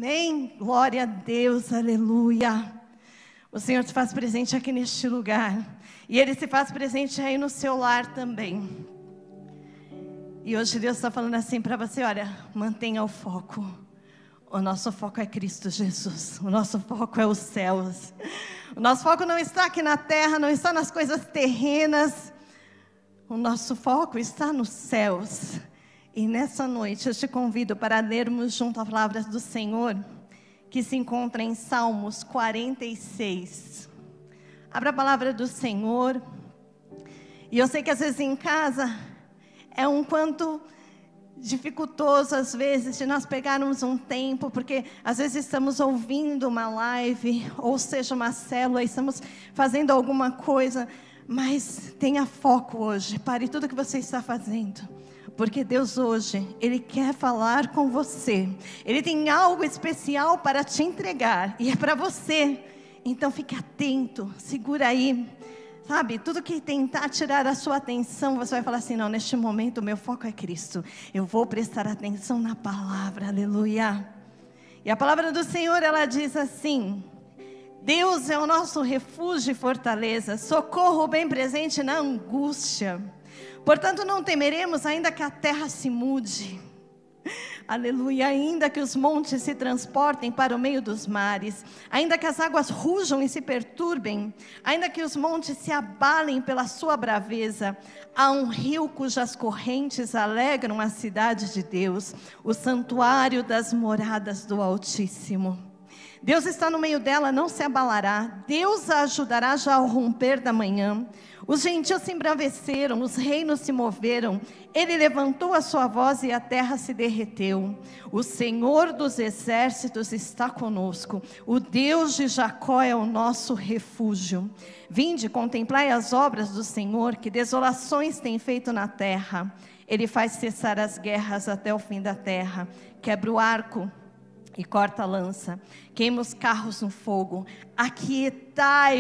Amém? Glória a Deus, aleluia. O Senhor se faz presente aqui neste lugar. E Ele se faz presente aí no seu lar também. E hoje Deus está falando assim para você, olha, mantenha o foco. O nosso foco é Cristo Jesus. O nosso foco é os céus. O nosso foco não está aqui na terra, não está nas coisas terrenas. O nosso foco está nos céus. E nessa noite eu te convido para lermos junto a palavra do Senhor, que se encontra em Salmos 46. Abra a palavra do Senhor. E eu sei que às vezes em casa é um quanto dificultoso, às vezes, de nós pegarmos um tempo, porque às vezes estamos ouvindo uma live, ou seja, uma célula, estamos fazendo alguma coisa, mas tenha foco hoje, pare tudo que você está fazendo. Porque Deus hoje, Ele quer falar com você. Ele tem algo especial para te entregar. E é para você. Então fique atento, segura aí. Sabe, tudo que tentar tirar a sua atenção, você vai falar assim, não, neste momento o meu foco é Cristo. Eu vou prestar atenção na palavra, aleluia. E a palavra do Senhor, ela diz assim: Deus é o nosso refúgio e fortaleza, socorro bem presente na angústia. Portanto não temeremos, ainda que a terra se mude, aleluia, ainda que os montes se transportem para o meio dos mares, ainda que as águas rujam e se perturbem, ainda que os montes se abalem pela sua braveza, há um rio cujas correntes alegram a cidade de Deus, o santuário das moradas do Altíssimo. Deus está no meio dela, não se abalará. Deus a ajudará já ao romper da manhã. Os gentios se embraveceram, os reinos se moveram. Ele levantou a sua voz e a terra se derreteu. O Senhor dos exércitos está conosco. O Deus de Jacó é o nosso refúgio. Vinde, contemplai as obras do Senhor, que desolações tem feito na terra. Ele faz cessar as guerras até o fim da terra. Quebra o arco e corta a lança, queima os carros no fogo. Aquietai-vos.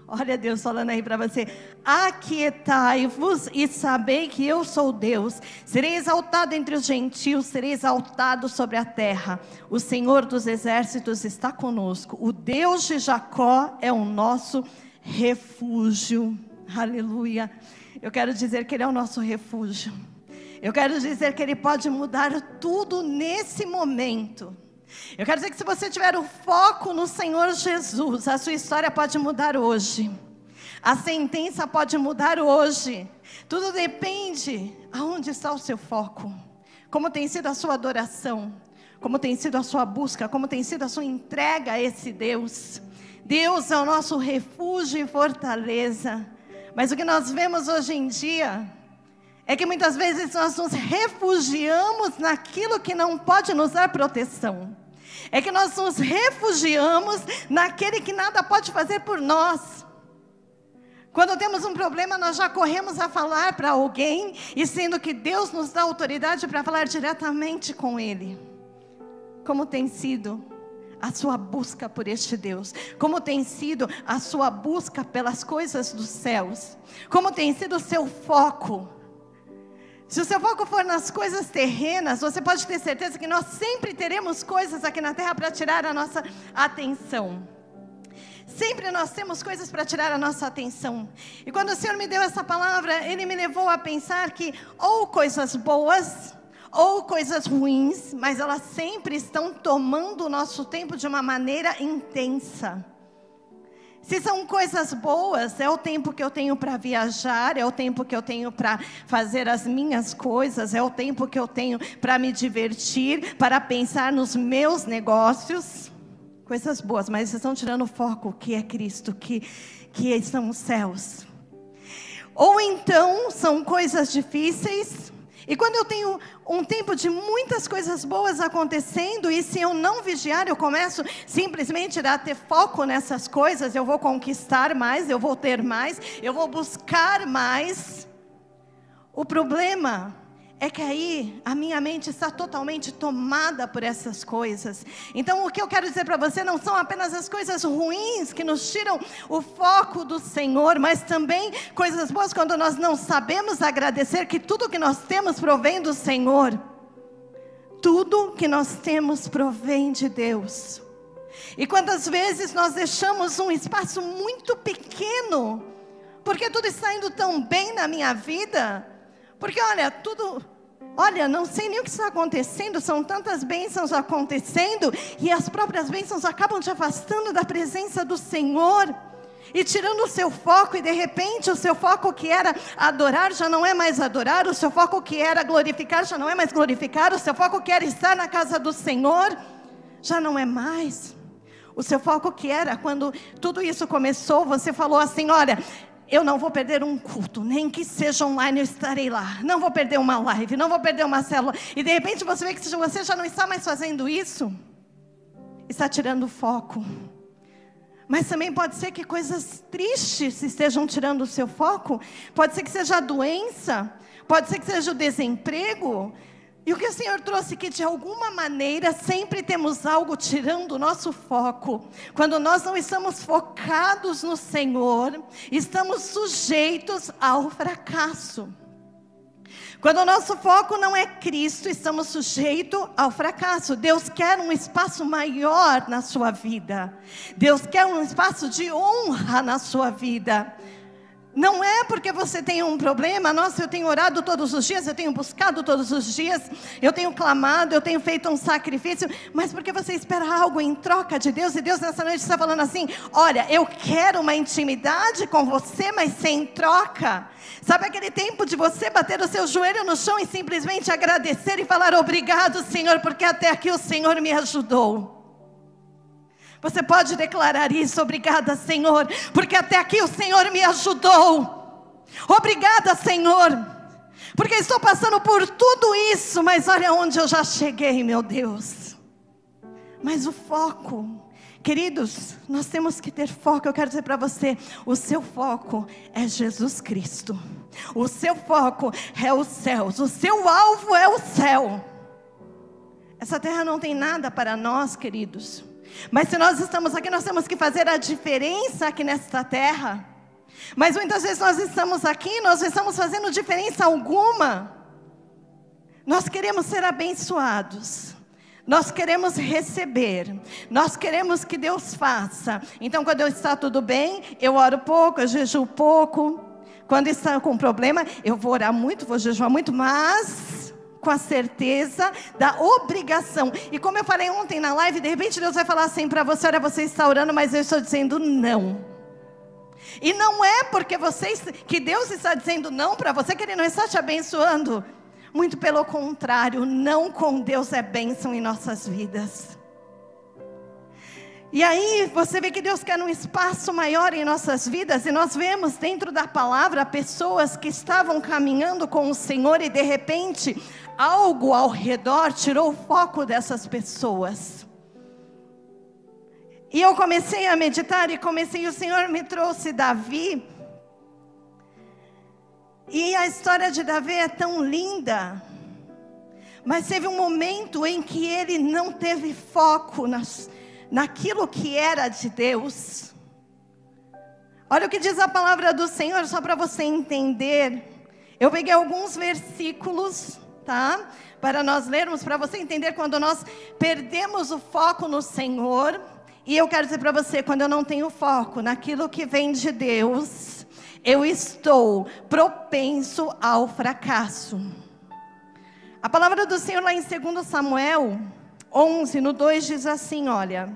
Olha Deus falando aí para você. Aquietai-vos e sabei que eu sou Deus. Serei exaltado entre os gentios, serei exaltado sobre a terra. O Senhor dos exércitos está conosco. O Deus de Jacó é o nosso refúgio. Aleluia. Eu quero dizer que Ele é o nosso refúgio. Eu quero dizer que Ele pode mudar tudo nesse momento. Eu quero dizer que se você tiver o foco no Senhor Jesus, a sua história pode mudar hoje. A sentença pode mudar hoje. Tudo depende aonde está o seu foco. Como tem sido a sua adoração. Como tem sido a sua busca. Como tem sido a sua entrega a esse Deus. Deus é o nosso refúgio e fortaleza. Mas o que nós vemos hoje em dia é que muitas vezes nós nos refugiamos naquilo que não pode nos dar proteção. É que nós nos refugiamos naquele que nada pode fazer por nós. Quando temos um problema, nós já corremos a falar para alguém, e sendo que Deus nos dá autoridade para falar diretamente com Ele. Como tem sido a sua busca por este Deus? Como tem sido a sua busca pelas coisas dos céus? Como tem sido o seu foco? Se o seu foco for nas coisas terrenas, você pode ter certeza que nós sempre teremos coisas aqui na terra para tirar a nossa atenção. Sempre nós temos coisas para tirar a nossa atenção. E quando o Senhor me deu essa palavra, Ele me levou a pensar que ou coisas boas, ou coisas ruins, mas elas sempre estão tomando o nosso tempo de uma maneira intensa. Se são coisas boas, é o tempo que eu tenho para viajar, é o tempo que eu tenho para fazer as minhas coisas, é o tempo que eu tenho para me divertir, para pensar nos meus negócios. Coisas boas, mas vocês estão tirando o foco, que é Cristo, que são os céus. Ou então, são coisas difíceis. E quando eu tenho um tempo de muitas coisas boas acontecendo, e se eu não vigiar, eu começo simplesmente a ter foco nessas coisas, eu vou conquistar mais, eu vou ter mais, eu vou buscar mais. O problema é que aí a minha mente está totalmente tomada por essas coisas. Então o que eu quero dizer para você não são apenas as coisas ruins que nos tiram o foco do Senhor, mas também coisas boas quando nós não sabemos agradecer que tudo que nós temos provém do Senhor. Tudo que nós temos provém de Deus. E quantas vezes nós deixamos um espaço muito pequeno, porque tudo está indo tão bem na minha vida, porque olha, não sei nem o que está acontecendo, são tantas bênçãos acontecendo, e as próprias bênçãos acabam te afastando da presença do Senhor, e tirando o seu foco, e de repente o seu foco que era adorar, já não é mais adorar, o seu foco que era glorificar, já não é mais glorificar, o seu foco que era estar na casa do Senhor, já não é mais. O seu foco que era, quando tudo isso começou, você falou assim, olha, eu não vou perder um culto, nem que seja online eu estarei lá, não vou perder uma live, não vou perder uma célula, e de repente você vê que você já não está mais fazendo isso, está tirando o foco. Mas também pode ser que coisas tristes estejam tirando o seu foco, pode ser que seja a doença, pode ser que seja o desemprego, e o que o Senhor trouxe que de alguma maneira sempre temos algo tirando o nosso foco. Quando nós não estamos focados no Senhor, estamos sujeitos ao fracasso. Quando o nosso foco não é Cristo, estamos sujeitos ao fracasso. Deus quer um espaço maior na sua vida. Deus quer um espaço de honra na sua vida. Não é porque você tem um problema, nossa, eu tenho orado todos os dias, eu tenho buscado todos os dias, eu tenho clamado, eu tenho feito um sacrifício, mas porque você espera algo em troca de Deus, e Deus nessa noite está falando assim, olha, eu quero uma intimidade com você, mas sem troca. Sabe aquele tempo de você bater o seu joelho no chão e simplesmente agradecer e falar obrigado, Senhor, porque até aqui o Senhor me ajudou. Você pode declarar isso, obrigada, Senhor, porque até aqui o Senhor me ajudou. Obrigada, Senhor, porque estou passando por tudo isso, mas olha onde eu já cheguei, meu Deus. Mas o foco, queridos, nós temos que ter foco. Eu quero dizer para você, o seu foco é Jesus Cristo. O seu foco é os céus, o seu alvo é o céu. Essa terra não tem nada para nós, queridos. Mas se nós estamos aqui, nós temos que fazer a diferença aqui nesta terra. Mas muitas vezes nós estamos aqui, nós não estamos fazendo diferença alguma. Nós queremos ser abençoados, nós queremos receber, nós queremos que Deus faça. Então quando está tudo bem, eu oro pouco, eu jejuo pouco. Quando está com problema, eu vou orar muito, vou jejuar muito, mas com a certeza da obrigação. E como eu falei ontem na live, de repente Deus vai falar assim para você, olha, você está orando, mas eu estou dizendo não. E não é porque que Deus está dizendo não para você, que Ele não está te abençoando. Muito pelo contrário, não com Deus é bênção em nossas vidas. E aí você vê que Deus quer um espaço maior em nossas vidas, e nós vemos dentro da palavra pessoas que estavam caminhando com o Senhor e de repente algo ao redor tirou o foco dessas pessoas. E eu comecei a meditar e o Senhor me trouxe Davi. E a história de Davi é tão linda, mas teve um momento em que ele não teve foco naquilo que era de Deus. Olha o que diz a palavra do Senhor, só para você entender. Eu peguei alguns versículos, tá? Para nós lermos, para você entender quando nós perdemos o foco no Senhor. E eu quero dizer para você, quando eu não tenho foco naquilo que vem de Deus, eu estou propenso ao fracasso. A palavra do Senhor lá em 2 Samuel 11, no 2 diz assim, olha: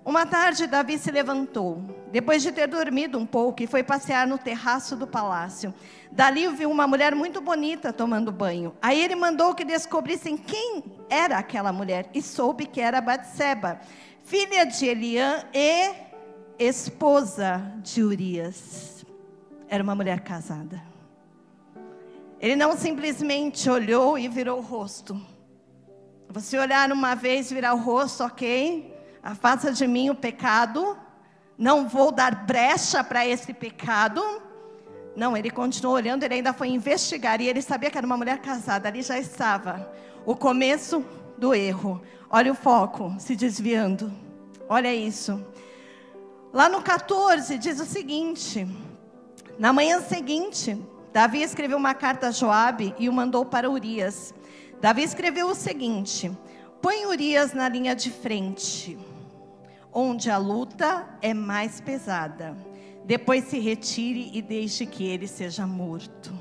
uma tarde Davi se levantou, depois de ter dormido um pouco, e foi passear no terraço do palácio. Dali viu uma mulher muito bonita tomando banho. Aí ele mandou que descobrissem quem era aquela mulher, e soube que era Batseba, filha de Eliã e esposa de Urias. Era uma mulher casada. Ele não simplesmente olhou e virou o rosto. Você olhar uma vez, virar o rosto, ok? Afasta de mim o pecado. Não vou dar brecha para esse pecado. Não, ele continuou olhando, ele ainda foi investigar. E ele sabia que era uma mulher casada. Ali já estava o começo do erro. Olha o foco se desviando. Olha isso. Lá no 14 diz o seguinte: na manhã seguinte, Davi escreveu uma carta a Joabe e o mandou para Urias. Davi escreveu o seguinte: põe Urias na linha de frente, onde a luta é mais pesada. Depois se retire e deixe que ele seja morto.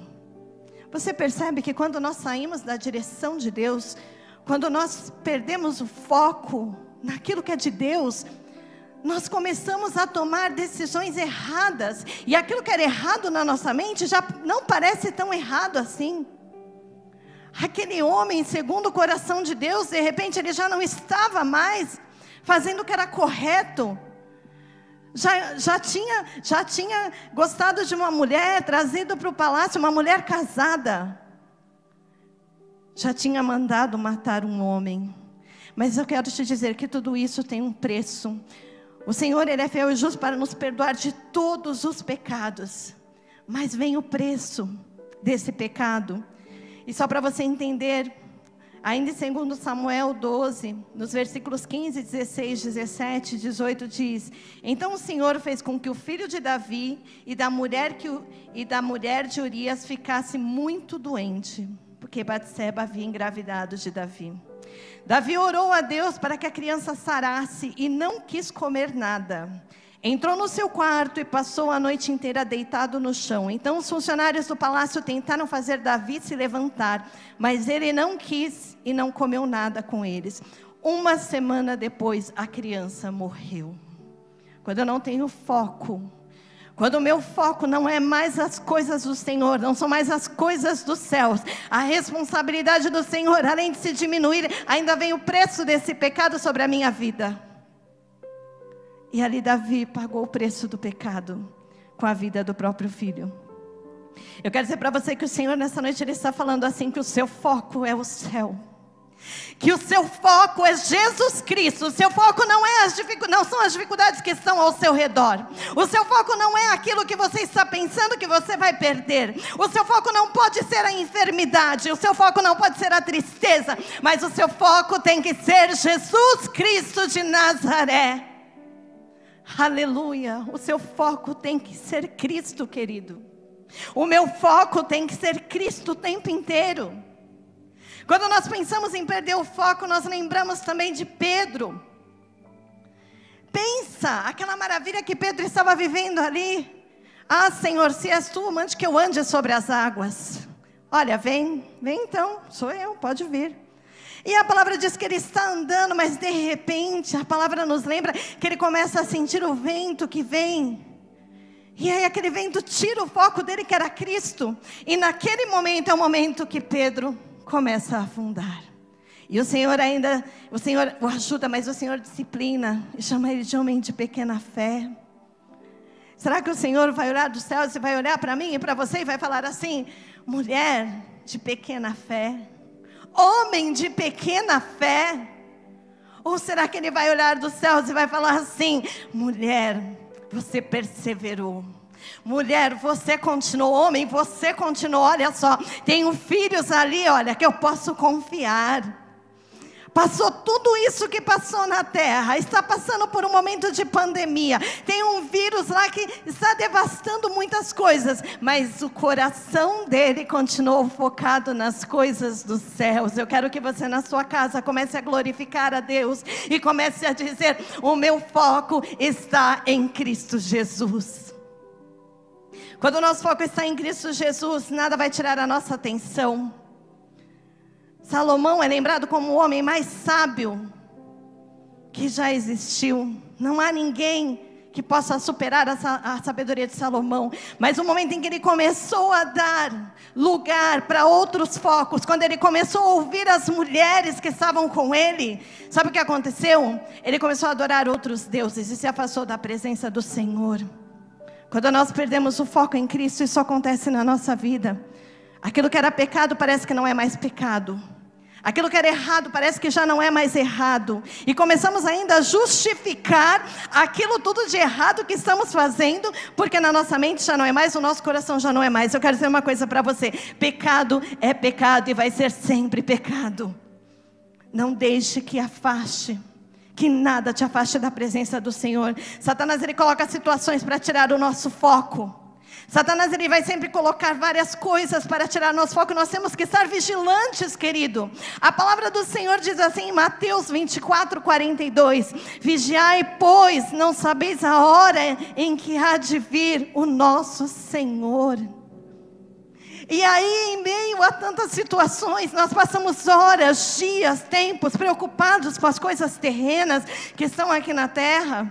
Você percebe que quando nós saímos da direção de Deus, quando nós perdemos o foco naquilo que é de Deus, nós começamos a tomar decisões erradas. E aquilo que era errado na nossa mente já não parece tão errado assim. Aquele homem, segundo o coração de Deus, de repente ele já não estava mais fazendo o que era correto. Já tinha gostado de uma mulher, trazido para o palácio, uma mulher casada. Já tinha mandado matar um homem. Mas eu quero te dizer que tudo isso tem um preço. O Senhor, Ele é fiel e justo para nos perdoar de todos os pecados. Mas vem o preço desse pecado. E só para você entender, ainda em 2 Samuel 12, nos versículos 15, 16, 17, 18 diz: então o Senhor fez com que o filho de Davi e da mulher de Urias ficasse muito doente, porque Batseba havia engravidado de Davi. Davi orou a Deus para que a criança sarasse e não quis comer nada. Entrou no seu quarto e passou a noite inteira deitado no chão. Então os funcionários do palácio tentaram fazer Davi se levantar, mas ele não quis e não comeu nada com eles. 1 semana depois, a criança morreu. Quando eu não tenho foco, quando o meu foco não é mais as coisas do Senhor, não são mais as coisas dos céus, a responsabilidade do Senhor, além de se diminuir, ainda vem o preço desse pecado sobre a minha vida. E ali Davi pagou o preço do pecado com a vida do próprio filho. Eu quero dizer para você que o Senhor nessa noite Ele está falando assim, que o seu foco é o céu. Que o seu foco é Jesus Cristo. O seu foco não são as dificuldades que estão ao seu redor. O seu foco não é aquilo que você está pensando que você vai perder. O seu foco não pode ser a enfermidade. O seu foco não pode ser a tristeza. Mas o seu foco tem que ser Jesus Cristo de Nazaré. Aleluia. O seu foco tem que ser Cristo, querido. O meu foco tem que ser Cristo o tempo inteiro. Quando nós pensamos em perder o foco, nós lembramos também de Pedro. Pensa, aquela maravilha que Pedro estava vivendo ali. Ah, Senhor, se és tu, mande que eu ande sobre as águas. Olha, vem então, sou eu, pode vir. E a palavra diz que ele está andando, mas de repente, a palavra nos lembra que ele começa a sentir o vento que vem. E aí aquele vento tira o foco dele, que era Cristo. E naquele momento é o momento que Pedro começa a afundar. E o Senhor o ajuda, mas o Senhor disciplina e chama ele de homem de pequena fé. Será que o Senhor vai olhar dos céus e vai olhar para mim e para você e vai falar assim: mulher de pequena fé, homem de pequena fé? Ou será que Ele vai olhar dos céus e vai falar assim: mulher, você perseverou. Mulher, você continuou. Homem, você continuou. Olha só, tenho filhos ali, olha, que eu posso confiar. Passou tudo isso que passou na terra, está passando por um momento de pandemia, tem um vírus lá que está devastando muitas coisas, mas o coração dele continuou focado nas coisas dos céus. Eu quero que você na sua casa comece a glorificar a Deus e comece a dizer: o meu foco está em Cristo Jesus. Quando o nosso foco está em Cristo Jesus, nada vai tirar a nossa atenção. Salomão é lembrado como o homem mais sábio que já existiu. Não há ninguém que possa superar a sabedoria de Salomão. Mas o momento em que ele começou a dar lugar para outros focos, quando ele começou a ouvir as mulheres que estavam com ele, sabe o que aconteceu? Ele começou a adorar outros deuses e se afastou da presença do Senhor. Quando nós perdemos o foco em Cristo, isso acontece na nossa vida. Aquilo que era pecado parece que não é mais pecado. Aquilo que era errado parece que já não é mais errado. E começamos ainda a justificar aquilo tudo de errado que estamos fazendo, porque na nossa mente já não é mais, o nosso coração já não é mais. Eu quero dizer uma coisa para você: pecado é pecado e vai ser sempre pecado. Não deixe que afaste, que nada te afaste da presença do Senhor. Satanás, ele coloca situações para tirar o nosso foco. Satanás, ele vai sempre colocar várias coisas para tirar nosso foco. Nós temos que estar vigilantes, querido. A palavra do Senhor diz assim em Mateus 24:42: vigiai, pois não sabeis a hora em que há de vir o nosso Senhor. E aí, em meio a tantas situações, nós passamos horas, dias, tempos preocupados com as coisas terrenas que estão aqui na terra,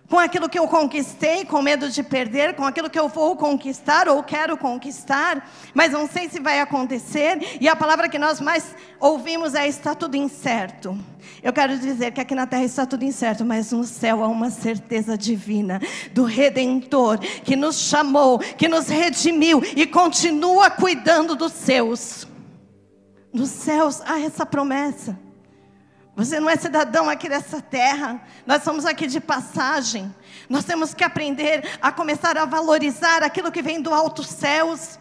com aquilo que eu conquistei, com medo de perder, com aquilo que eu vou conquistar ou quero conquistar, mas não sei se vai acontecer. E a palavra que nós mais ouvimos é: está tudo incerto. Eu quero dizer que aqui na terra está tudo incerto, mas no céu há uma certeza divina do Redentor, que nos chamou, que nos redimiu e continua cuidando dos seus. Nos céus há essa promessa. Você não é cidadão aqui dessa terra, nós somos aqui de passagem. Nós temos que aprender a começar a valorizar aquilo que vem do alto céus.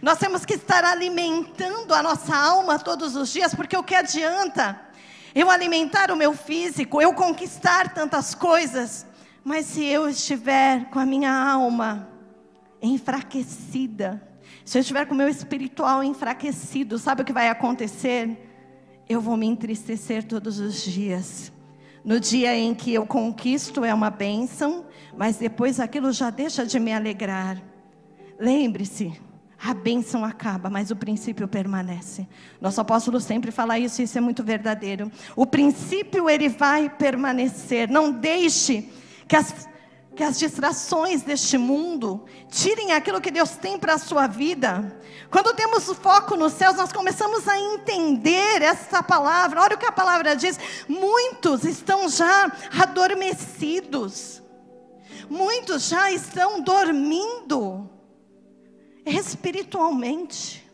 Nós temos que estar alimentando a nossa alma todos os dias, porque o que adianta eu alimentar o meu físico, eu conquistar tantas coisas, mas se eu estiver com a minha alma enfraquecida, se eu estiver com o meu espiritual enfraquecido, sabe o que vai acontecer? Eu vou me entristecer todos os dias. No dia em que eu conquisto é uma bênção, mas depois aquilo já deixa de me alegrar. Lembre-se, a bênção acaba, mas o princípio permanece. Nosso apóstolo sempre fala isso, e isso é muito verdadeiro. O princípio, ele vai permanecer. Não deixe que as distrações deste mundo tirem aquilo que Deus tem para a sua vida. Quando temos o foco nos céus, nós começamos a entender essa palavra. Olha o que a palavra diz: muitos estão já adormecidos, muitos já estão dormindo espiritualmente.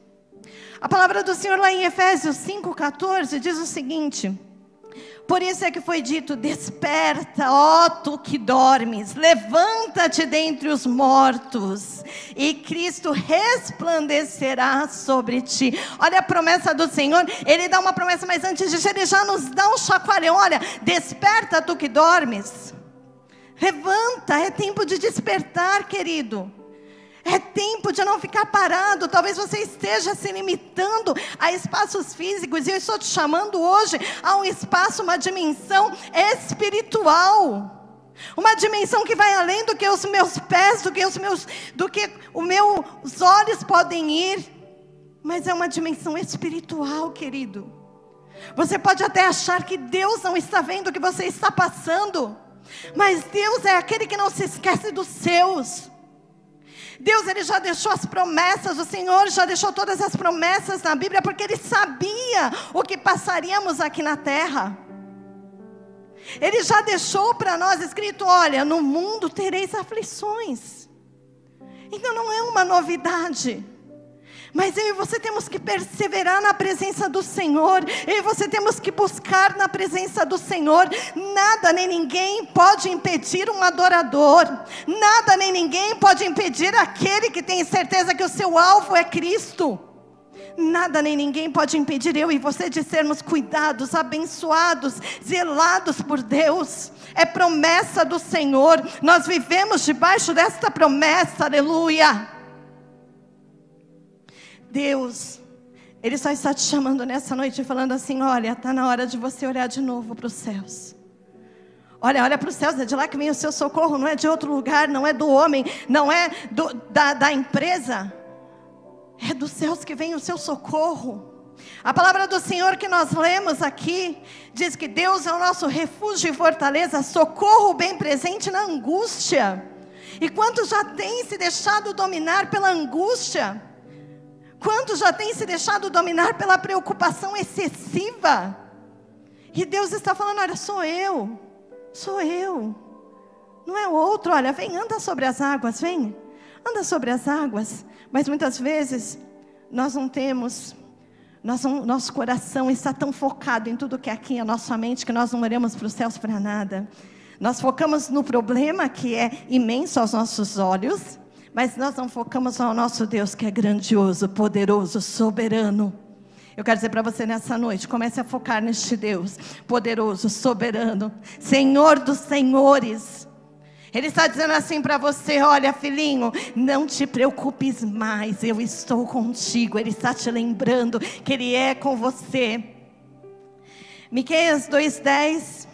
A palavra do Senhor lá em Efésios 5:14 diz o seguinte: por isso é que foi dito: desperta, ó tu que dormes, levanta-te dentre os mortos, e Cristo resplandecerá sobre ti. Olha a promessa do Senhor. Ele dá uma promessa, mas antes disso ele já nos dá um chacoalhão. Olha, desperta tu que dormes, levanta, é tempo de despertar, querido. É tempo de não ficar parado. Talvez você esteja se limitando a espaços físicos, e eu estou te chamando hoje a um espaço, uma dimensão espiritual, uma dimensão que vai além do que os meus pés, do que os meus olhos podem ir, mas é uma dimensão espiritual, querido. Você pode até achar que Deus não está vendo o que você está passando, mas Deus é aquele que não se esquece dos seus. Deus, ele já deixou as promessas, o Senhor já deixou todas as promessas na Bíblia, porque Ele sabia o que passaríamos aqui na terra. Ele já deixou para nós escrito: olha, no mundo tereis aflições. Então não é uma novidade. Mas eu e você temos que perseverar na presença do Senhor. Eu e você temos que buscar na presença do Senhor. Nada nem ninguém pode impedir um adorador. Nada nem ninguém pode impedir aquele que tem certeza que o seu alvo é Cristo. Nada nem ninguém pode impedir eu e você de sermos cuidados, abençoados, zelados por Deus. É promessa do Senhor. Nós vivemos debaixo desta promessa, aleluia. Deus, Ele só está te chamando nessa noite, falando assim: olha, está na hora de você olhar de novo para os céus. Olha para os céus, é de lá que vem o seu socorro, não é de outro lugar, não é do homem, não é da empresa, é dos céus que vem o seu socorro. A palavra do Senhor que nós lemos aqui, diz que Deus é o nosso refúgio e fortaleza, socorro bem presente na angústia. E quantos já têm se deixado dominar pela angústia? Quantos já têm se deixado dominar pela preocupação excessiva? E Deus está falando: olha, sou eu, não é outro. Olha, vem, anda sobre as águas, vem, anda sobre as águas. Mas muitas vezes, nós não temos, nosso coração está tão focado em tudo que é aqui, a nossa mente, que nós não olhamos para os céus para nada. Nós focamos no problema que é imenso aos nossos olhos, mas nós não focamos no nosso Deus, que é grandioso, poderoso, soberano. Eu quero dizer para você nessa noite: comece a focar neste Deus poderoso, soberano, Senhor dos senhores. Ele está dizendo assim para você: olha, filhinho, não te preocupes mais, eu estou contigo. Ele está te lembrando que Ele é com você. Miqueias 2:10,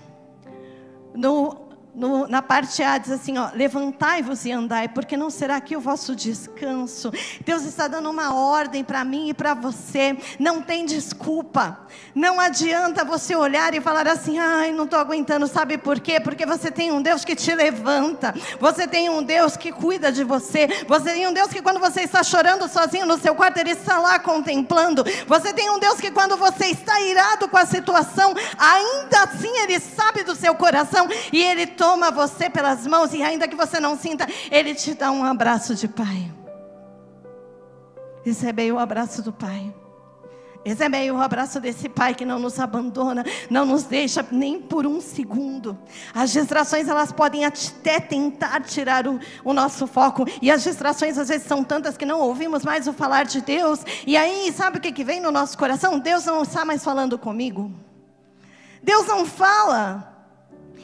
na parte A diz assim, ó: levantai-vos e andai, porque não será aqui o vosso descanso. Deus está dando uma ordem para mim e para você. Não tem desculpa. Não adianta você olhar e falar assim: ai, não estou aguentando. Sabe por quê? Porque você tem um Deus que te levanta. Você tem um Deus que cuida de você. Você tem um Deus que quando você está chorando sozinho no seu quarto, Ele está lá contemplando. Você tem um Deus que quando você está irado com a situação, ainda assim Ele sabe do seu coração e Ele toma você pelas mãos, e ainda que você não sinta, Ele te dá um abraço de pai. Recebei o abraço do Pai. Recebei o abraço desse Pai que não nos abandona, não nos deixa nem por um segundo. As distrações, elas podem até tentar tirar o nosso foco, e as distrações às vezes são tantas que não ouvimos mais o falar de Deus. E aí, sabe o que vem no nosso coração? Deus não está mais falando comigo. Deus não fala.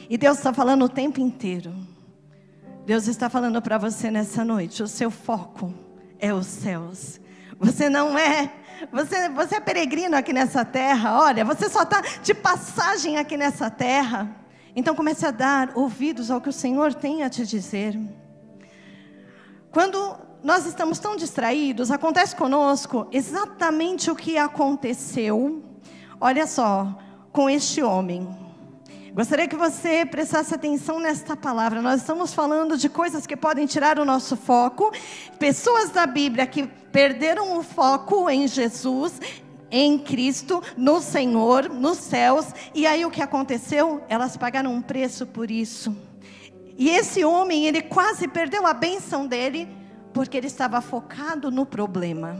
E Deus está falando o tempo inteiro. Deus está falando para você nessa noite: o seu foco é os céus. Você não é, você é peregrino aqui nessa terra. Olha, você só está de passagem aqui nessa terra. Então comece a dar ouvidos ao que o Senhor tem a te dizer. Quando nós estamos tão distraídos, acontece conosco exatamente o que aconteceu, olha só, com este homem. Gostaria que você prestasse atenção nesta palavra. Nós estamos falando de coisas que podem tirar o nosso foco. Pessoas da Bíblia que perderam o foco em Jesus, em Cristo, no Senhor, nos céus. E aí o que aconteceu? Elas pagaram um preço por isso. E esse homem, ele quase perdeu a bênção dele, porque ele estava focado no problema.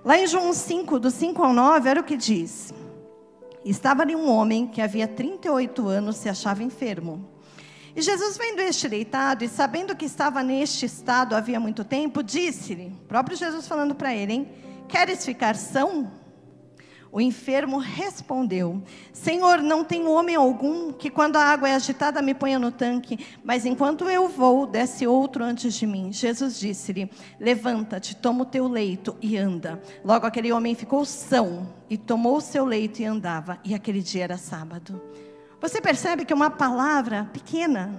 Lá em João 5, do 5 ao 9, olha o que diz. Estava ali um homem que havia 38 anos, se achava enfermo. E Jesus, vendo este deitado e sabendo que estava neste estado havia muito tempo, disse-lhe, próprio Jesus falando para ele, hein? Queres ficar são? O enfermo respondeu: Senhor, não tenho homem algum que quando a água é agitada me ponha no tanque, mas enquanto eu vou, desce outro antes de mim. Jesus disse-lhe: levanta-te, toma o teu leito e anda. Logo aquele homem ficou são e tomou o seu leito e andava. E aquele dia era sábado. Você percebe que uma palavra pequena,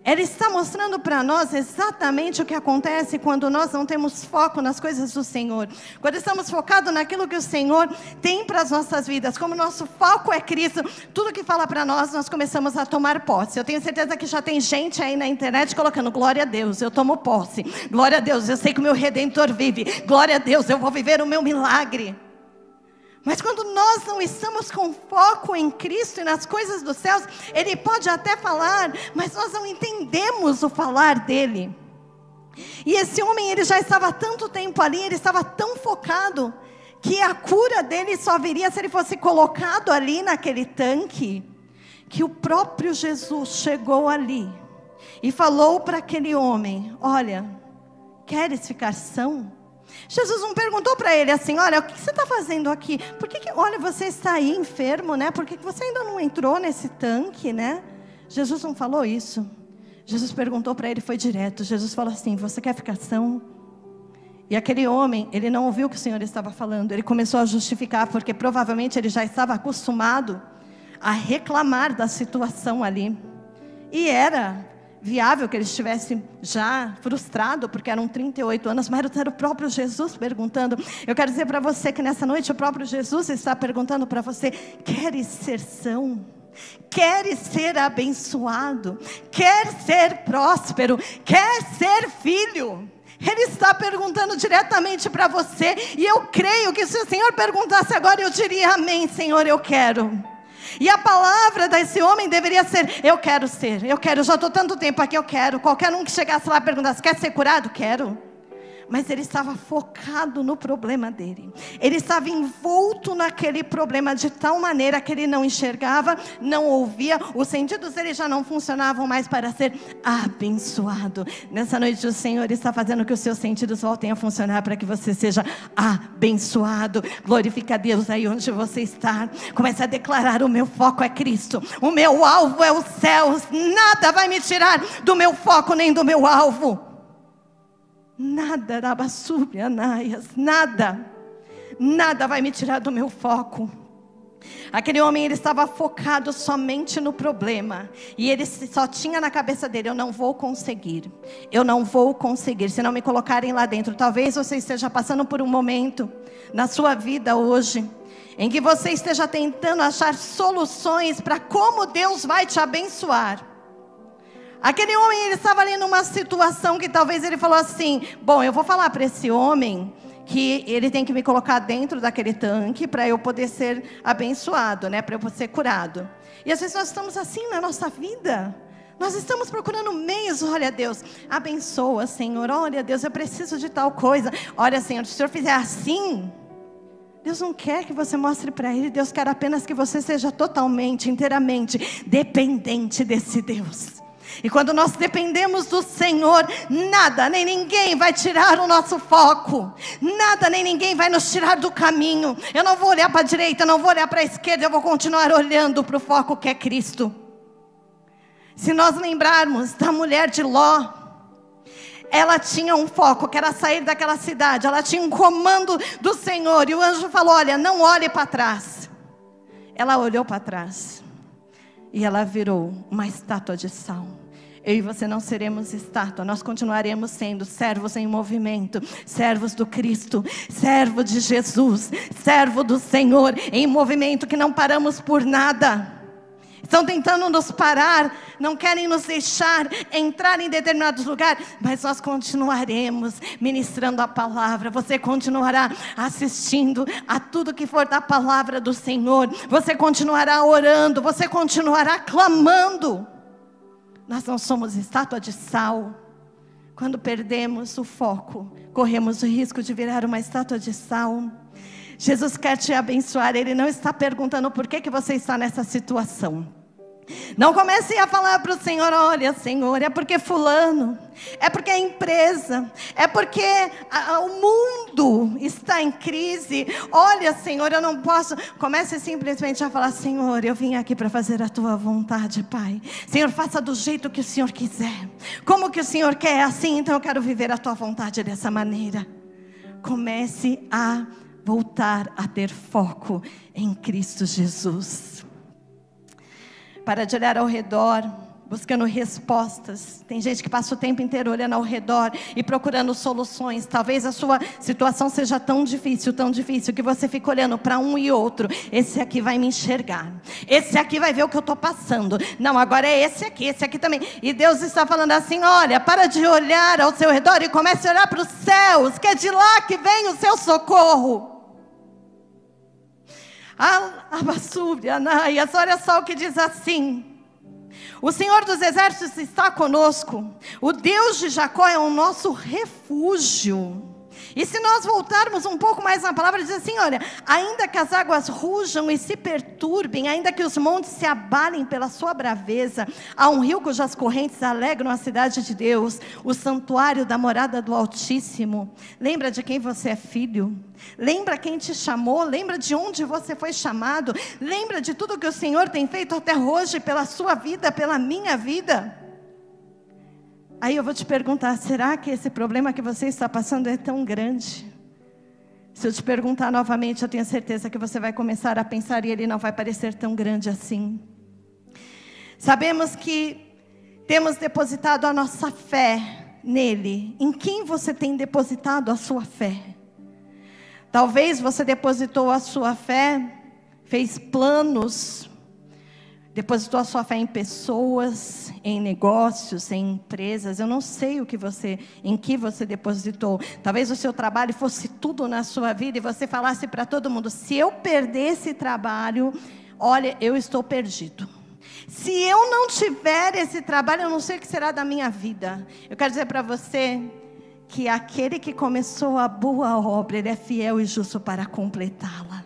ela está mostrando para nós exatamente o que acontece quando nós não temos foco nas coisas do Senhor. Quando estamos focados naquilo que o Senhor tem para as nossas vidas. Como o nosso foco é Cristo, tudo que fala para nós, nós começamos a tomar posse. Eu tenho certeza que já tem gente aí na internet colocando: glória a Deus, eu tomo posse. Glória a Deus, eu sei que o meu Redentor vive. Glória a Deus, eu vou viver o meu milagre. Mas quando nós não estamos com foco em Cristo e nas coisas dos céus, Ele pode até falar, mas nós não entendemos o falar dEle. E esse homem, ele já estava há tanto tempo ali, ele estava tão focado, que a cura dele só viria se ele fosse colocado ali naquele tanque, que o próprio Jesus chegou ali e falou para aquele homem: olha, queres ficar são? Jesus não perguntou para ele assim: olha, o que você está fazendo aqui? Olha, você está aí enfermo, né? Por que você ainda não entrou nesse tanque, né? Jesus não falou isso. Jesus perguntou para ele, foi direto. Jesus falou assim: você quer ficar são? E aquele homem, ele não ouviu o que o Senhor estava falando. Ele começou a justificar, porque provavelmente ele já estava acostumado a reclamar da situação ali. E era viável que ele estivesse já frustrado, porque eram 38 anos, mas era o próprio Jesus perguntando. Eu quero dizer para você que nessa noite o próprio Jesus está perguntando para você: queres ser são? Queres ser abençoado? Quer ser próspero? Quer ser filho? Ele está perguntando diretamente para você. E eu creio que se o Senhor perguntasse agora, eu diria: amém, Senhor, eu quero. E a palavra desse homem deveria ser: eu quero ser, eu quero, já estou tanto tempo aqui, eu quero. Qualquer um que chegasse lá e perguntasse: quer ser curado? Quero. Mas ele estava focado no problema dele. Ele estava envolto naquele problema de tal maneira que ele não enxergava, não ouvia. Os sentidos dele já não funcionavam mais para ser abençoado. Nessa noite o Senhor está fazendo que os seus sentidos voltem a funcionar para que você seja abençoado. Glorifica a Deus aí onde você está. Comece a declarar: o meu foco é Cristo. O meu alvo é os céus. Nada vai me tirar do meu foco nem do meu alvo. Nada, Rabassúbia, Anaias, nada vai me tirar do meu foco. Aquele homem, ele estava focado somente no problema, e ele só tinha na cabeça dele: eu não vou conseguir, se não me colocarem lá dentro. Talvez você esteja passando por um momento na sua vida hoje, em que você esteja tentando achar soluções para como Deus vai te abençoar. Aquele homem, ele estava ali numa situação que talvez ele falou assim: bom, eu vou falar para esse homem que ele tem que me colocar dentro daquele tanque para eu poder ser abençoado, né? Para eu poder ser curado. E às vezes nós estamos assim na nossa vida. Nós estamos procurando meios. Olha, Deus, abençoa, Senhor. Olha, Deus, eu preciso de tal coisa. Olha, Senhor, se o Senhor fizer assim, Deus não quer que você mostre para Ele. Deus quer apenas que você seja totalmente, inteiramente dependente desse Deus. E quando nós dependemos do Senhor, nada nem ninguém vai tirar o nosso foco. Nada nem ninguém vai nos tirar do caminho. Eu não vou olhar para a direita, não vou olhar para a esquerda. Eu vou continuar olhando para o foco que é Cristo. Se nós lembrarmos da mulher de Ló, ela tinha um foco, que era sair daquela cidade. Ela tinha um comando do Senhor. E o anjo falou: olha, não olhe para trás. Ela olhou para trás e ela virou uma estátua de sal. Eu e você não seremos estátua, nós continuaremos sendo servos em movimento, servos do Cristo, servo de Jesus, servo do Senhor, em movimento, que não paramos por nada. Estão tentando nos parar, não querem nos deixar entrar em determinados lugares, mas nós continuaremos ministrando a palavra. Você continuará assistindo a tudo que for da palavra do Senhor. Você continuará orando, você continuará clamando. Nós não somos estátua de sal. Quando perdemos o foco, corremos o risco de virar uma estátua de sal. Jesus quer te abençoar. Ele não está perguntando por que você está nessa situação. Não comece a falar para o Senhor: olha, Senhor, é porque fulano, é porque a empresa, é porque o mundo está em crise. Olha, Senhor, eu não posso. Comece simplesmente a falar: Senhor, eu vim aqui para fazer a tua vontade, Pai. Senhor, faça do jeito que o Senhor quiser. Como que o Senhor quer assim, então eu quero viver a tua vontade dessa maneira. Comece a voltar a ter foco em Cristo Jesus. Para de olhar ao redor, buscando respostas. Tem gente que passa o tempo inteiro olhando ao redor e procurando soluções. Talvez a sua situação seja tão difícil, que você fica olhando para um e outro. Esse aqui vai me enxergar. Esse aqui vai ver o que eu estou passando. Não, agora é esse aqui também. E Deus está falando assim: olha, para de olhar ao seu redor e comece a olhar para os céus, que é de lá que vem o seu socorro. Abassúbia, Anaias, olha só o que diz assim: o Senhor dos exércitos está conosco, o Deus de Jacó é o nosso refúgio. E se nós voltarmos um pouco mais na palavra, diz assim: olha, ainda que as águas rujam e se perturbem, ainda que os montes se abalem pela sua braveza, há um rio cujas correntes alegram a cidade de Deus, o santuário da morada do Altíssimo. Lembra de quem você é filho? Lembra quem te chamou? Lembra de onde você foi chamado? Lembra de tudo que o Senhor tem feito até hoje pela sua vida, pela minha vida? Aí eu vou te perguntar: será que esse problema que você está passando é tão grande? Se eu te perguntar novamente, eu tenho certeza que você vai começar a pensar e ele não vai parecer tão grande assim. Sabemos que temos depositado a nossa fé nele. Em quem você tem depositado a sua fé? Talvez você depositou a sua fé, fez planos, depositou a sua fé em pessoas, em negócios, em empresas. Eu não sei em que você depositou. Talvez o seu trabalho fosse tudo na sua vida e você falasse para todo mundo: se eu perder esse trabalho, olha, eu estou perdido. Se eu não tiver esse trabalho, eu não sei o que será da minha vida. Eu quero dizer para você que aquele que começou a boa obra, Ele é fiel e justo para completá-la.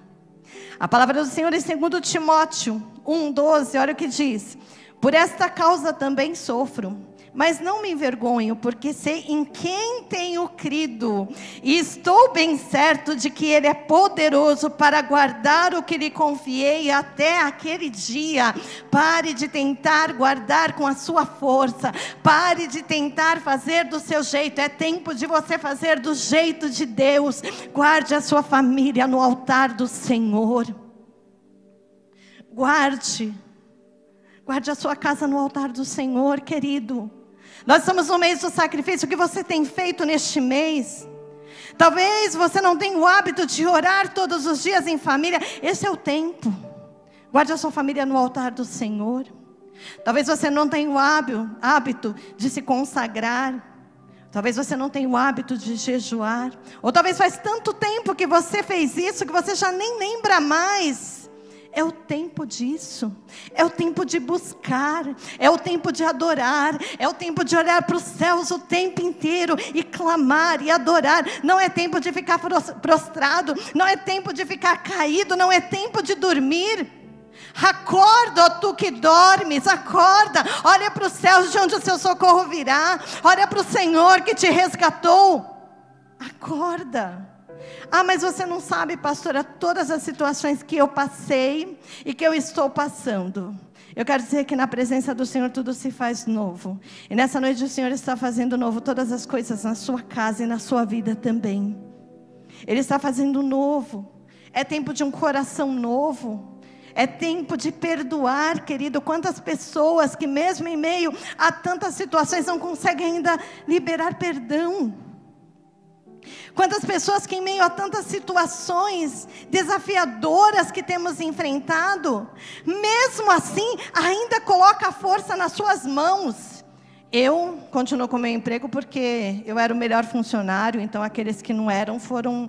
A palavra do Senhor em 2 Timóteo 1,12, olha o que diz: por esta causa também sofro, mas não me envergonho, porque sei em quem tenho crido, e estou bem certo de que Ele é poderoso para guardar o que lhe confiei até aquele dia. Pare de tentar guardar com a sua força, pare de tentar fazer do seu jeito, é tempo de você fazer do jeito de Deus. Guarde a sua família no altar do Senhor, guarde a sua casa no altar do Senhor, querido. Nós estamos no mês do sacrifício. O que você tem feito neste mês? Talvez você não tenha o hábito de orar todos os dias em família. Esse é o tempo. Guarde a sua família no altar do Senhor. Talvez você não tenha o hábito de se consagrar. Talvez você não tenha o hábito de jejuar. Ou talvez faz tanto tempo que você fez isso que você já nem lembra mais. É o tempo disso, é o tempo de buscar, é o tempo de adorar, é o tempo de olhar para os céus o tempo inteiro e clamar e adorar. Não é tempo de ficar prostrado, não é tempo de ficar caído, não é tempo de dormir. Acorda, ó tu que dormes, acorda, olha para os céus de onde o seu socorro virá, olha para o Senhor que te resgatou, acorda. Ah, mas você não sabe, pastora, todas as situações que eu passei e que eu estou passando. Eu quero dizer que na presença do Senhor tudo se faz novo. E nessa noite o Senhor está fazendo novo todas as coisas na sua casa e na sua vida também. Ele está fazendo novo. É tempo de um coração novo. É tempo de perdoar, querido. Quantas pessoas que mesmo em meio a tantas situações não conseguem ainda liberar perdão. Quantas pessoas que em meio a tantas situações desafiadoras que temos enfrentado, mesmo assim ainda coloca a força nas suas mãos. Eu continuo com o meu emprego porque eu era o melhor funcionário, então aqueles que não eram foram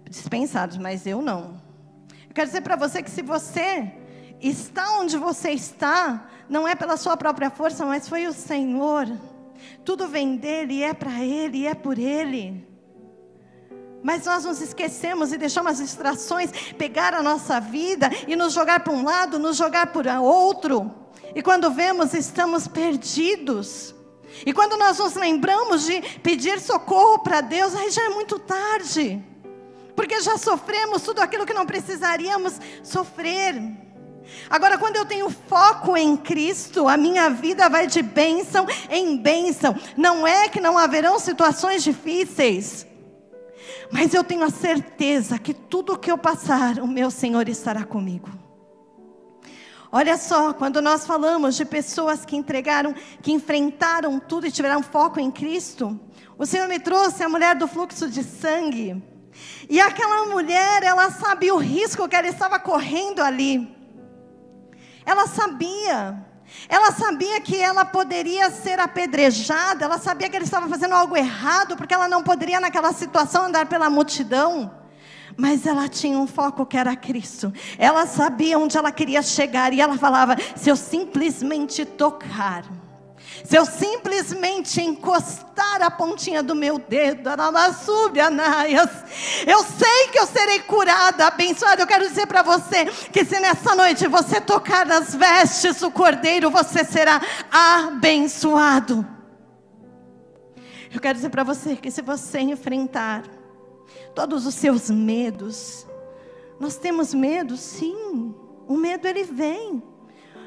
dispensados, mas eu não. Eu quero dizer para você que se você está onde você está, não é pela sua própria força, mas foi o Senhor. Tudo vem dEle, e é para Ele, e é por Ele. Mas nós nos esquecemos e deixamos as distrações pegar a nossa vida e nos jogar para um lado, nos jogar para outro. E quando vemos, estamos perdidos. E quando nós nos lembramos de pedir socorro para Deus, aí já é muito tarde. Porque já sofremos tudo aquilo que não precisaríamos sofrer. Agora, quando eu tenho foco em Cristo, a minha vida vai de bênção em bênção. Não é que não haverão situações difíceis, mas eu tenho a certeza que tudo que eu passar, o meu Senhor estará comigo. Olha só, quando nós falamos de pessoas que enfrentaram tudo e tiveram foco em Cristo, o Senhor me trouxe a mulher do fluxo de sangue. E aquela mulher, ela sabia o risco que ela estava correndo ali. Ela sabia que ela poderia ser apedrejada, ela sabia que ela estava fazendo algo errado, porque ela não poderia naquela situação andar pela multidão. Mas ela tinha um foco que era Cristo. Ela sabia onde ela queria chegar, e ela falava: se eu simplesmente tocar, se eu simplesmente encostar a pontinha do meu dedo, eu sei que eu serei curada, abençoada. Eu quero dizer para você que se nessa noite você tocar nas vestes do Cordeiro, você será abençoado. Eu quero dizer para você que se você enfrentar todos os seus medos, nós temos medo, sim, o medo ele vem.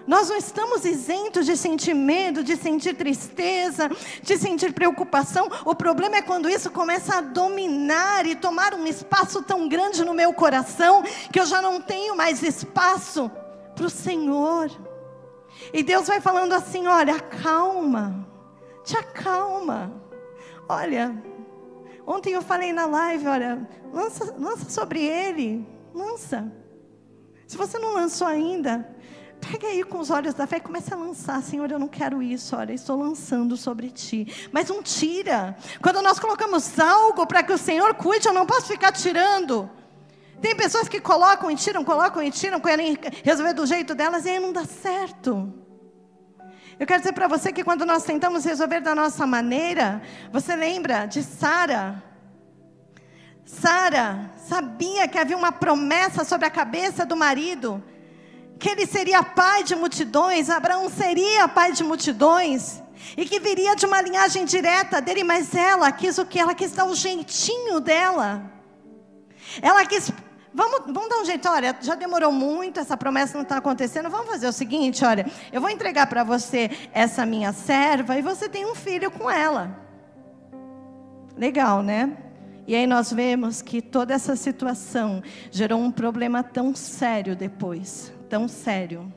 Nós não estamos isentos de sentir medo, de sentir tristeza, de sentir preocupação. O problema é quando isso começa a dominar e tomar um espaço tão grande no meu coração, que eu já não tenho mais espaço para o Senhor. E Deus vai falando assim: olha, acalma, te acalma. Olha, ontem eu falei na live, olha, lança sobre ele, lança. Se você não lançou ainda, pega aí com os olhos da fé e comece a lançar. Senhor, eu não quero isso, olha, estou lançando sobre ti. Mas não tira. Quando nós colocamos algo para que o Senhor cuide, eu não posso ficar tirando. Tem pessoas que colocam e tiram, querem resolver do jeito delas, e aí não dá certo. Eu quero dizer para você que quando nós tentamos resolver da nossa maneira, você lembra de Sara? Sara sabia que havia uma promessa sobre a cabeça do marido, que ele seria pai de multidões, Abraão seria pai de multidões, e que viria de uma linhagem direta dele, mas ela quis o quê? Ela quis dar o jeitinho dela. Ela quis... Vamos dar um jeito, olha, já demorou muito, essa promessa não está acontecendo, vamos fazer o seguinte, olha, eu vou entregar para você essa minha serva, e você tem um filho com ela. Legal, né? E aí nós vemos que toda essa situação gerou um problema tão sério depois, tão sério.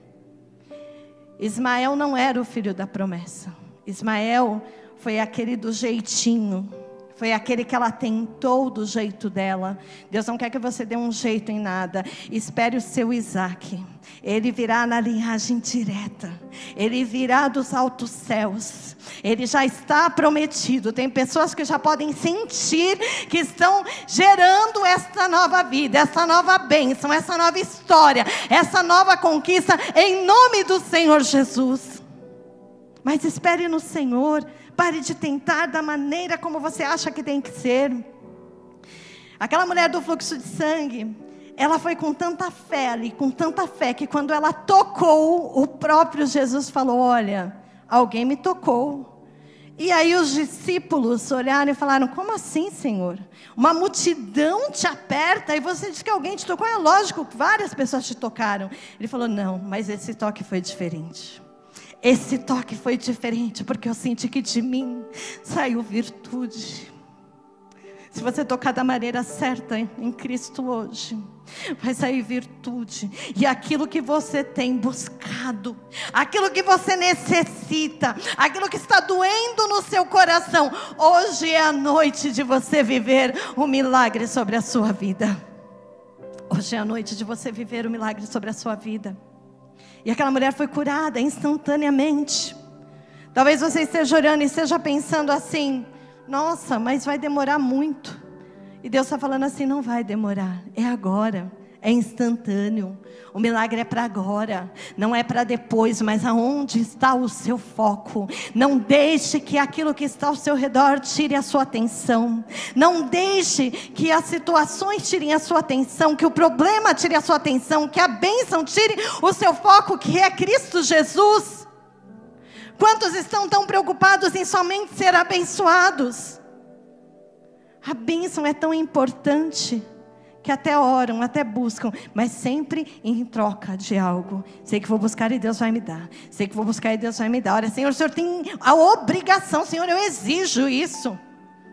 Ismael não era o filho da promessa. Ismael foi aquele do jeitinho. Foi aquele que ela tentou do jeito dela. Deus não quer que você dê um jeito em nada. Espere o seu Isaac. Ele virá na linhagem direta. Ele virá dos altos céus. Ele já está prometido. Tem pessoas que já podem sentir que estão gerando essa nova vida, essa nova bênção, essa nova história, essa nova conquista em nome do Senhor Jesus. Mas espere no Senhor. Pare de tentar da maneira como você acha que tem que ser. Aquela mulher do fluxo de sangue, ela foi com tanta fé ali, com tanta fé, que quando ela tocou, o próprio Jesus falou, olha, alguém me tocou. E aí os discípulos olharam e falaram, como assim, Senhor? Uma multidão te aperta e você diz que alguém te tocou? É lógico, várias pessoas te tocaram. Ele falou, não, mas esse toque foi diferente. Esse toque foi diferente, porque eu senti que de mim saiu virtude. Se você tocar da maneira certa em Cristo hoje, vai sair virtude. E aquilo que você tem buscado, aquilo que você necessita, aquilo que está doendo no seu coração, hoje é a noite de você viver um milagre sobre a sua vida. Hoje é a noite de você viver um milagre sobre a sua vida. E aquela mulher foi curada instantaneamente. Talvez você esteja orando e esteja pensando assim, nossa, mas vai demorar muito. E Deus está falando assim, não vai demorar, é agora, é instantâneo. O milagre é para agora, não é para depois, mas aonde está o seu foco? Não deixe que aquilo que está ao seu redor tire a sua atenção. Não deixe que as situações tirem a sua atenção, que o problema tire a sua atenção, que a bênção tire o seu foco, que é Cristo Jesus. Quantos estão tão preocupados em somente ser abençoados? A bênção é tão importante que até oram, até buscam, mas sempre em troca de algo. Sei que vou buscar e Deus vai me dar. Sei que vou buscar e Deus vai me dar. Olha, Senhor, o Senhor tem a obrigação. Senhor, eu exijo isso.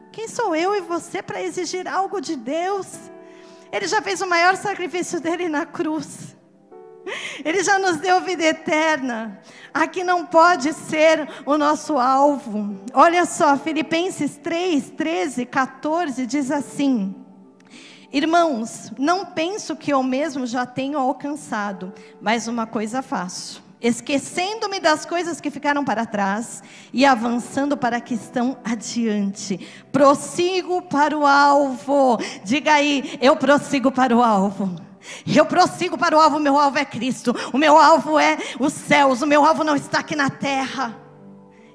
Quem sou eu e você para exigir algo de Deus? Ele já fez o maior sacrifício dele na cruz. Ele já nos deu vida eterna. Aqui não pode ser o nosso alvo. Olha só, Filipenses 3, 13, 14 diz assim: irmãos, não penso que eu mesmo já tenho alcançado, mas uma coisa faço, esquecendo-me das coisas que ficaram para trás e avançando para que estão adiante, prossigo para o alvo. Diga aí, eu prossigo para o alvo. Eu prossigo para o alvo, o meu alvo é Cristo, o meu alvo é os céus, o meu alvo não está aqui na terra.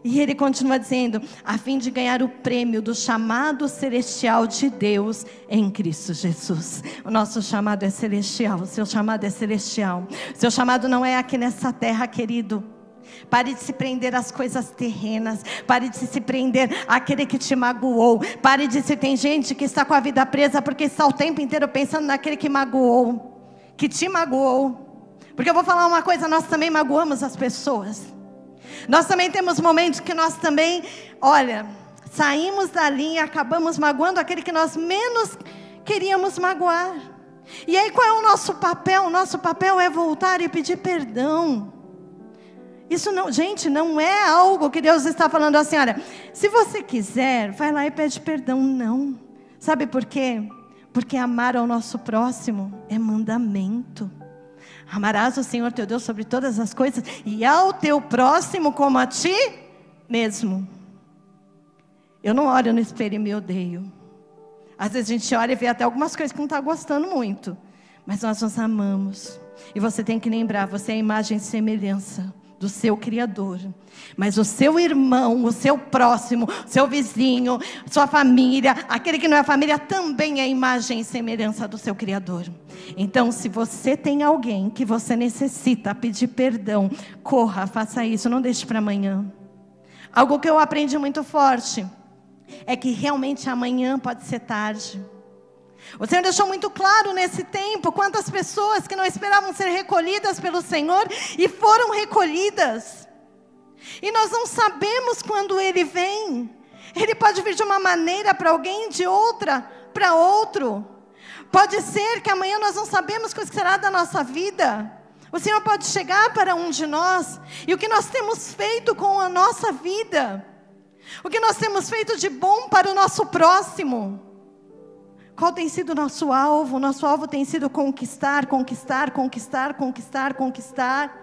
E ele continua dizendo, a fim de ganhar o prêmio do chamado celestial de Deus em Cristo Jesus. O nosso chamado é celestial, o seu chamado é celestial. O seu chamado não é aqui nessa terra, querido. Pare de se prender às coisas terrenas. Pare de se prender àquele que te magoou. Pare de se... Tem gente que está com a vida presa porque está o tempo inteiro pensando naquele que magoou, que te magoou. Porque eu vou falar uma coisa, nós também magoamos as pessoas. Nós também temos momentos que nós também, olha, saímos da linha, acabamos magoando aquele que nós menos queríamos magoar. E aí qual é o nosso papel? O nosso papel é voltar e pedir perdão. Isso não, gente, não é algo que Deus está falando assim, olha, se você quiser, vai lá e pede perdão. Não. Sabe por quê? Porque amar ao nosso próximo é mandamento. Amarás o Senhor teu Deus sobre todas as coisas e ao teu próximo como a ti mesmo. Eu não olho no espelho e me odeio. Às vezes a gente olha e vê até algumas coisas que não está gostando muito, mas nós nos amamos. E você tem que lembrar, você é a imagem e semelhança do seu Criador. Mas o seu irmão, o seu próximo, seu vizinho, sua família, aquele que não é família, também é imagem e semelhança do seu Criador. Então, se você tem alguém que você necessita pedir perdão, corra, faça isso, não deixe para amanhã. Algo que eu aprendi muito forte é que realmente amanhã pode ser tarde. O Senhor deixou muito claro nesse tempo quantas pessoas que não esperavam ser recolhidas pelo Senhor e foram recolhidas. E nós não sabemos quando Ele vem. Ele pode vir de uma maneira para alguém, de outra para outro. Pode ser que amanhã nós não sabemos o que será da nossa vida. O Senhor pode chegar para um de nós. E o que nós temos feito com a nossa vida? O que nós temos feito de bom para o nosso próximo? Qual tem sido o nosso alvo? O nosso alvo tem sido conquistar, conquistar, conquistar, conquistar, conquistar.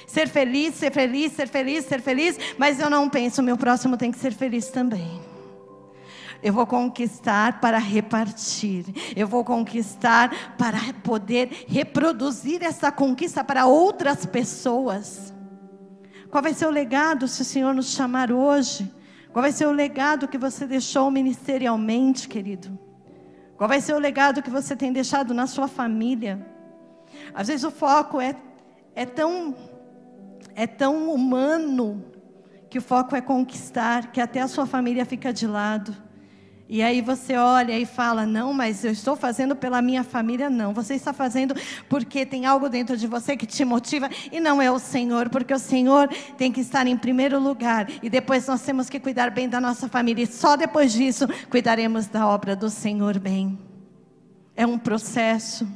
Ser feliz, ser feliz, ser feliz, ser feliz. Mas eu não penso, meu próximo tem que ser feliz também. Eu vou conquistar para repartir. Eu vou conquistar para poder reproduzir essa conquista para outras pessoas. Qual vai ser o legado se o Senhor nos chamar hoje? Qual vai ser o legado que você deixou ministerialmente, querido? Qual vai ser o legado que você tem deixado na sua família? Às vezes o foco é tão humano, que o foco é conquistar, que até a sua família fica de lado. E aí você olha e fala, não, mas eu estou fazendo pela minha família. Não, você está fazendo porque tem algo dentro de você que te motiva. E não é o Senhor, porque o Senhor tem que estar em primeiro lugar. E depois nós temos que cuidar bem da nossa família. E só depois disso, cuidaremos da obra do Senhor bem. É um processo.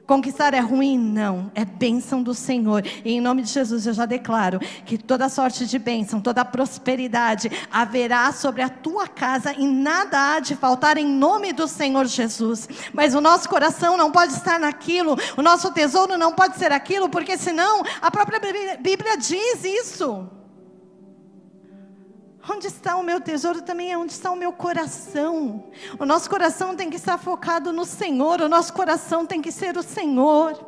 Conquistar é ruim? Não, é bênção do Senhor. E em nome de Jesus eu já declaro que toda sorte de bênção, toda prosperidade haverá sobre a tua casa e nada há de faltar em nome do Senhor Jesus. Mas o nosso coração não pode estar naquilo, o nosso tesouro não pode ser aquilo, porque senão a própria Bíblia diz isso. Onde está o meu tesouro também é onde está o meu coração. O nosso coração tem que estar focado no Senhor. O nosso coração tem que ser o Senhor.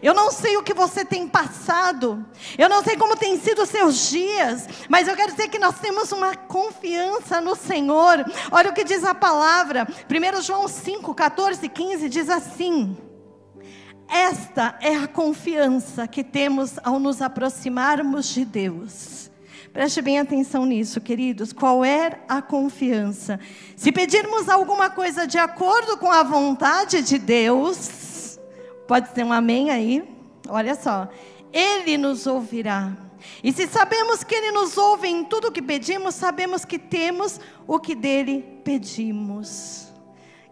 Eu não sei o que você tem passado. Eu não sei como tem sido os seus dias. Mas eu quero dizer que nós temos uma confiança no Senhor. Olha o que diz a palavra. 1 João 5, 14 e 15 diz assim: esta é a confiança que temos ao nos aproximarmos de Deus. Preste bem atenção nisso, queridos. Qual é a confiança? Se pedirmos alguma coisa de acordo com a vontade de Deus, pode ser um amém aí? Olha só. Ele nos ouvirá. E se sabemos que Ele nos ouve em tudo o que pedimos, sabemos que temos o que dele pedimos.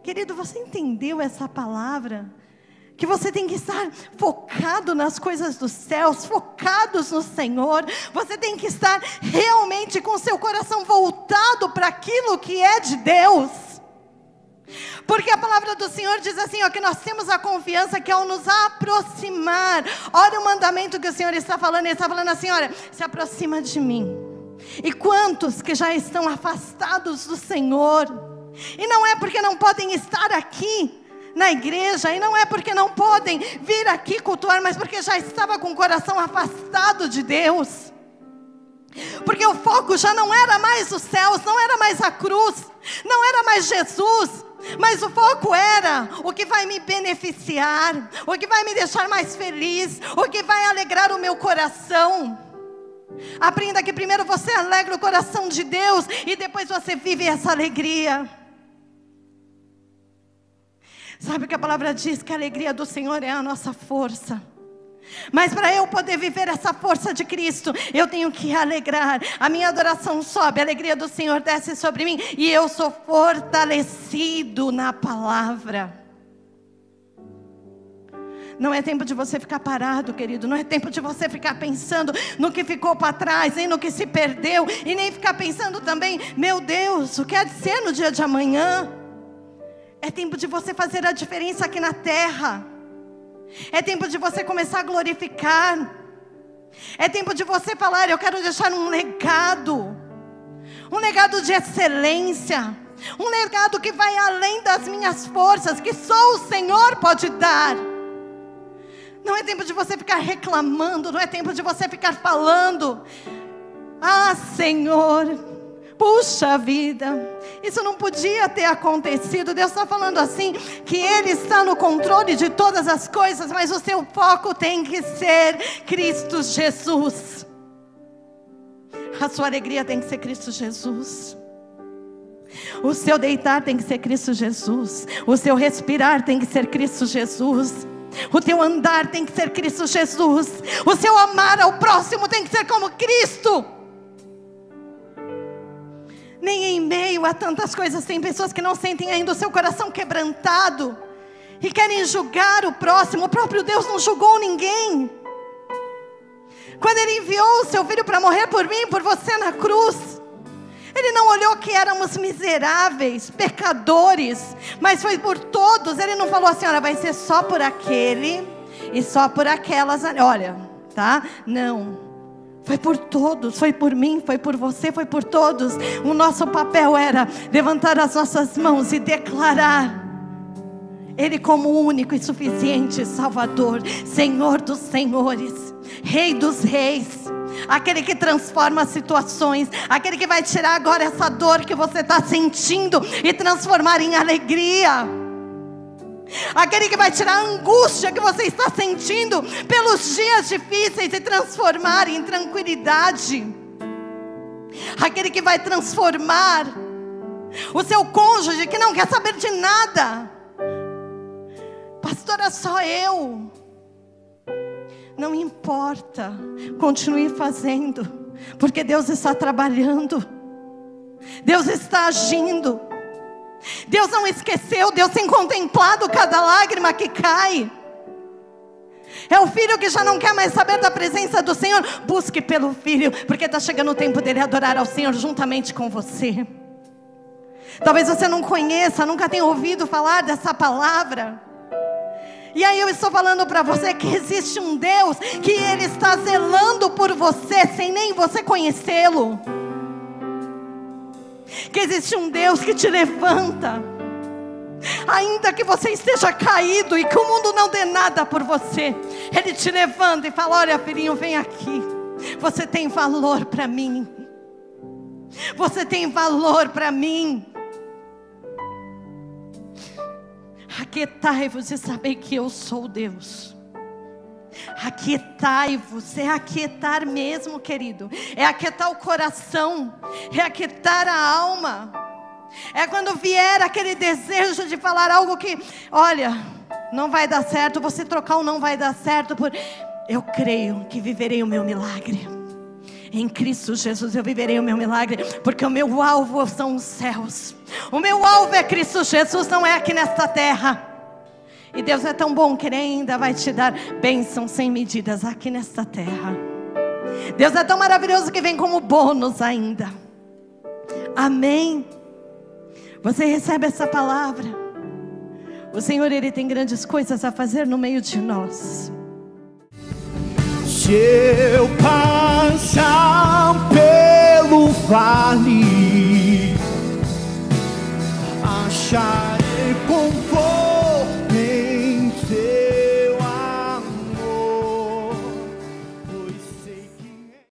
Querido, você entendeu essa palavra? Que você tem que estar focado nas coisas dos céus, focados no Senhor. Você tem que estar realmente com seu coração voltado para aquilo que é de Deus. Porque a palavra do Senhor diz assim, ó, que nós temos a confiança que ao nos aproximar. Olha o mandamento que o Senhor está falando. Ele está falando assim, olha, se aproxima de mim. E quantos que já estão afastados do Senhor? E não é porque não podem estar aqui na igreja, e não é porque não podem vir aqui cultuar, mas porque já estava com o coração afastado de Deus. Porque o foco já não era mais os céus, não era mais a cruz, não era mais Jesus, mas o foco era o que vai me beneficiar, o que vai me deixar mais feliz, o que vai alegrar o meu coração. Aprenda que primeiro você alegra o coração de Deus e depois você vive essa alegria. Sabe o que a palavra diz? Que a alegria do Senhor é a nossa força. Mas para eu poder viver essa força de Cristo, eu tenho que alegrar. A minha adoração sobe, a alegria do Senhor desce sobre mim, e eu sou fortalecido na palavra. Não é tempo de você ficar parado, querido. Não é tempo de você ficar pensando no que ficou para trás, nem no que se perdeu, e nem ficar pensando também, meu Deus, o que há de ser no dia de amanhã? É tempo de você fazer a diferença aqui na terra. É tempo de você começar a glorificar. É tempo de você falar, eu quero deixar um legado. Um legado de excelência. Um legado que vai além das minhas forças, que só o Senhor pode dar. Não é tempo de você ficar reclamando, não é tempo de você ficar falando: ah, Senhor, puxa vida, isso não podia ter acontecido. Deus está falando assim, que Ele está no controle de todas as coisas, mas o seu foco tem que ser Cristo Jesus. A sua alegria tem que ser Cristo Jesus. O seu deitar tem que ser Cristo Jesus. O seu respirar tem que ser Cristo Jesus. O teu andar tem que ser Cristo Jesus. O seu amar ao próximo tem que ser como Cristo. Nem em meio a tantas coisas tem pessoas que não sentem ainda o seu coração quebrantado e querem julgar o próximo. O próprio Deus não julgou ninguém. Quando Ele enviou o seu Filho para morrer por mim, por você na cruz, Ele não olhou que éramos miseráveis, pecadores, mas foi por todos. Ele não falou assim: olha, vai ser só por aquele e só por aquelas, olha, tá? Não. Foi por todos, foi por mim, foi por você, foi por todos. O nosso papel era levantar as nossas mãos e declarar Ele como único e suficiente Salvador, Senhor dos senhores, Rei dos reis, aquele que transforma situações, aquele que vai tirar agora essa dor que você está sentindo e transformar em alegria, aquele que vai tirar a angústia que você está sentindo pelos dias difíceis e transformar em tranquilidade, aquele que vai transformar o seu cônjuge que não quer saber de nada. Pastora, só eu. Não importa, continue fazendo, porque Deus está trabalhando, Deus está agindo. Deus não esqueceu, Deus tem contemplado cada lágrima que cai. É o filho que já não quer mais saber da presença do Senhor. Busque pelo filho, porque está chegando o tempo dele adorar ao Senhor juntamente com você. Talvez você não conheça, nunca tenha ouvido falar dessa palavra. E aí eu estou falando para você que existe um Deus que Ele está zelando por você sem nem você conhecê-lo. Que existe um Deus que te levanta, ainda que você esteja caído e que o mundo não dê nada por você. Ele te levanta e fala: olha, filhinho, vem aqui. Você tem valor para mim. Você tem valor para mim. Aquietai-vos e sabei que eu sou Deus. Aquietai-vos, é aquietar mesmo, querido. É aquietar o coração, é aquietar a alma. É quando vier aquele desejo de falar algo que, olha, não vai dar certo, você trocar o não vai dar certo por... Eu creio que viverei o meu milagre. Em Cristo Jesus eu viverei o meu milagre, porque o meu alvo são os céus. O meu alvo é Cristo Jesus, não é aqui nesta terra. E Deus é tão bom que Ele ainda vai te dar bênçãos sem medidas aqui nesta terra. Deus é tão maravilhoso que vem como bônus ainda. Amém? Você recebe essa palavra? O Senhor, Ele tem grandes coisas a fazer no meio de nós. Se eu passar pelo vale, achar